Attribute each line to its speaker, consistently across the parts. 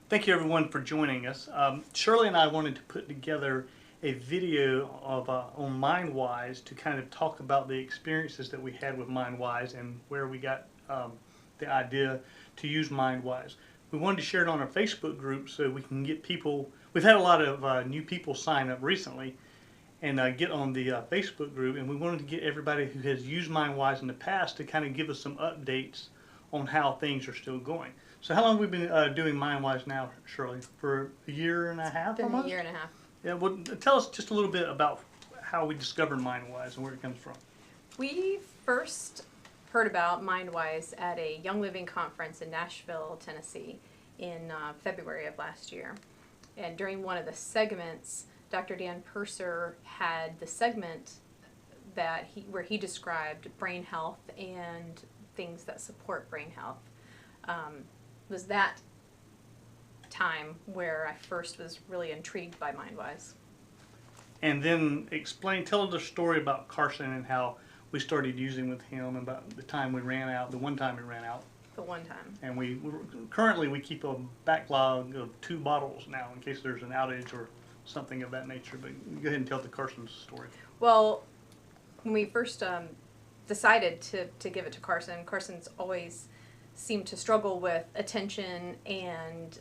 Speaker 1: Thank you everyone for joining us. Shirley and I wanted to put together a video of on Mindwise to kind of talk about the experiences that we had with Mindwise and where we got the idea to use Mindwise. We wanted to share it on our Facebook group so we can get people. We've had a lot of new people sign up recently and get on the Facebook group, and we wanted to get everybody who has used Mindwise in the past to kind of give us some updates on how things are still going. So how long have we been doing Mindwise now, Shirley? For a year and a half,
Speaker 2: Been
Speaker 1: almost?
Speaker 2: a year and a half.
Speaker 1: Yeah, well, tell us just a little bit about how we discovered Mindwise and where it comes from.
Speaker 2: We first heard about Mindwise at a Young Living conference in Nashville, Tennessee in February of last year. And during one of the segments, Dr. Dan Purser had the segment where he described brain health and things that support brain health. Was that time where I first was really intrigued by Mindwise.
Speaker 1: And then tell the story about Carson and how we started using with him, about the time we ran out, the one time we ran out.
Speaker 2: The one time.
Speaker 1: And currently we keep a backlog of 2 bottles now in case there's an outage or something of that nature. But go ahead and tell the Carson story.
Speaker 2: Well, when we first decided to give it to Carson, Carson's always seemed to struggle with attention and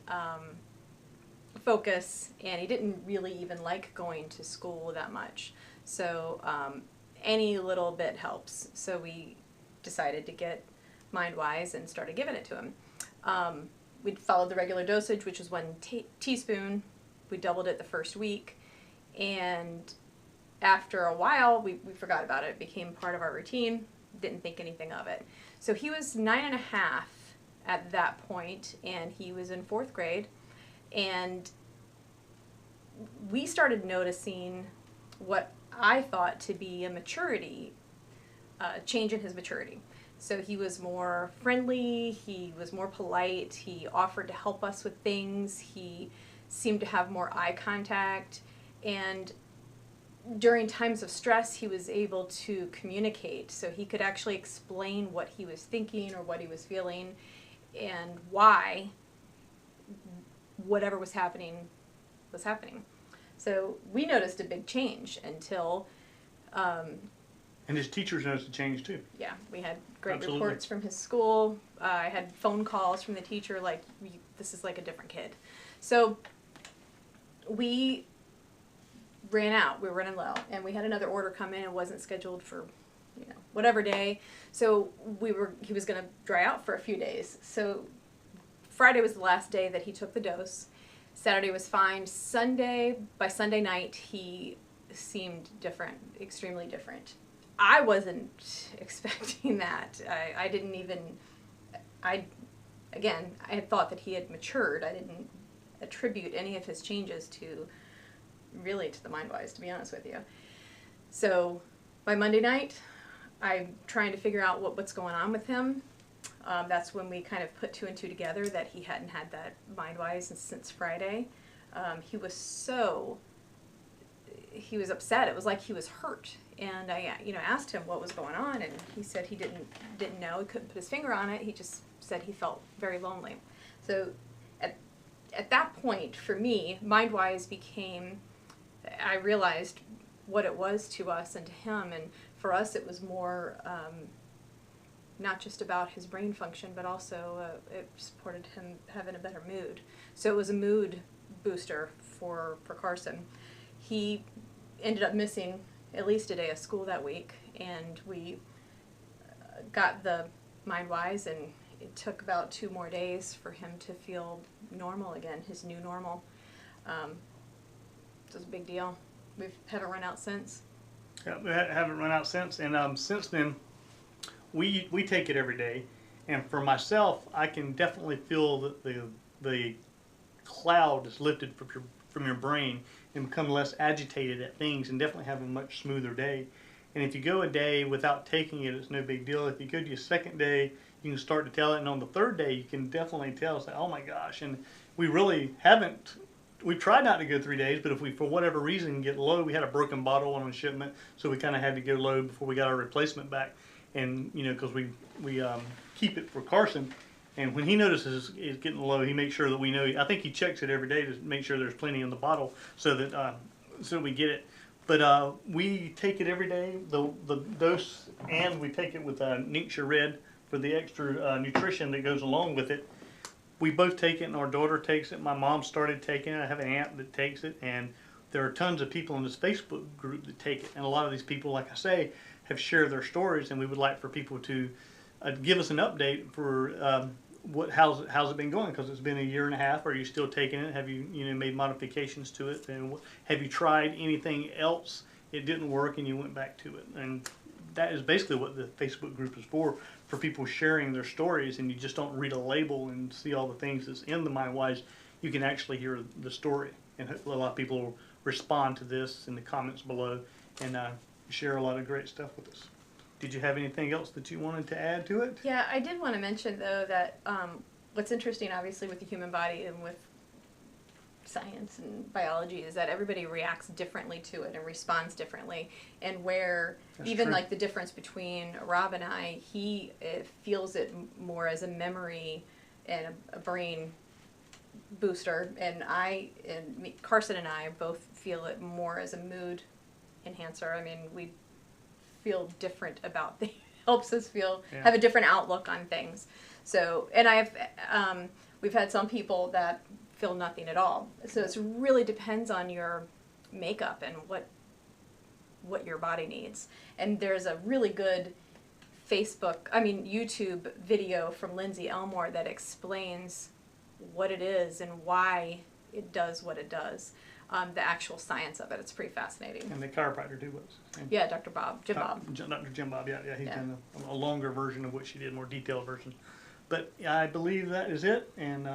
Speaker 2: focus, and he didn't really even like going to school that much. So any little bit helps. So we decided to get Mindwise and started giving it to him. We'd followed the regular dosage, which was 1 teaspoon. We doubled it the first week, and after a while, we forgot about it. It became part of our routine. Didn't think anything of it. So he was 9.5 at that point, and he was in 4th grade. And we started noticing what I thought to be a maturity, change in his maturity. So he was more friendly, he was more polite, he offered to help us with things, he seemed to have more eye contact, and during times of stress, he was able to communicate. So he could actually explain what he was thinking or what he was feeling and why whatever was happening was happening. So we noticed a big change until...
Speaker 1: and his teachers noticed a change too.
Speaker 2: Yeah, we had great
Speaker 1: Absolutely.
Speaker 2: reports from his school. I had phone calls from the teacher like, this is like a different kid. So we ran out. We were running low, and we had another order come in. It wasn't scheduled for, whatever day. So he was going to dry out for a few days. So Friday was the last day that he took the dose. Saturday was fine. By Sunday night, he seemed different, extremely different. I wasn't expecting that. I didn't even, I had thought that he had matured. I didn't attribute any of his changes to the Mindwise, to be honest with you. So by Monday night, I'm trying to figure out what's going on with him. That's when we kind of put 2 and 2 together that he hadn't had that Mindwise since Friday. He was upset. It was like he was hurt. And I asked him what was going on, and he said he didn't know. He couldn't put his finger on it. He just said he felt very lonely. So at that point, for me, Mindwise became... I realized what it was to us and to him, and for us it was more not just about his brain function, but also it supported him having a better mood. So it was a mood booster for Carson. He ended up missing at least a day of school that week, and we got the Mindwise, and it took about 2 more days for him to feel normal again, his new normal. It was a big deal. We haven't run out since.
Speaker 1: Yeah, we haven't run out since, and since then, we take it every day. And for myself, I can definitely feel that the cloud is lifted from your brain and become less agitated at things, and definitely have a much smoother day. And if you go a day without taking it, it's no big deal. If you go to your 2nd day, you can start to tell it, and on the 3rd day, you can definitely tell. Say, oh my gosh! And we really haven't. We tried not to go 3 days, but if we, for whatever reason, get low, we had a broken bottle on a shipment, so we kind of had to go low before we got our replacement back. And because we keep it for Carson, And when he notices it's getting low, he makes sure that we know. I think he checks it every day to make sure there's plenty in the bottle so that we get it. But we take it every day, the dose, and we take it with Nixia Red for the extra nutrition that goes along with it. We both take it, and our daughter takes it. My mom started taking it. I have an aunt that takes it, and there are tons of people in this Facebook group that take it. And a lot of these people, like I say, have shared their stories, and we would like for people to give us an update for how's it been going, because it's been a year and a half. Are you still taking it? Have you made modifications to it? And have you tried anything else? It didn't work, and you went back to it. And that is basically what the Facebook group is for people sharing their stories. And you just don't read a label and see all the things that's in the Mindwise. You can actually hear the story, and a lot of people will respond to this in the comments below and share a lot of great stuff with us. Did you have anything else that you wanted to add to it?
Speaker 2: Yeah, I did want to mention, though, that what's interesting, obviously, with the human body and with science and biology is that everybody reacts differently to it and responds differently. And where
Speaker 1: That's
Speaker 2: even
Speaker 1: true.
Speaker 2: like the difference between Rob and I, he feels it more as a memory and a brain booster, and Carson and I both feel it more as a mood enhancer. I mean, we feel different about things. Helps us have a different outlook on things. So, and we've had some people that feel nothing at all. So it really depends on your makeup and what your body needs. And there's a really good YouTube video from Lindsay Elmore that explains what it is and why it does what it does. The actual science of it. It's pretty fascinating.
Speaker 1: And the chiropractor too was.
Speaker 2: Yeah, Dr. Jim Bob.
Speaker 1: Dr. Jim Bob, yeah, he's done a longer version of what she did, more detailed version. But I believe that is it, and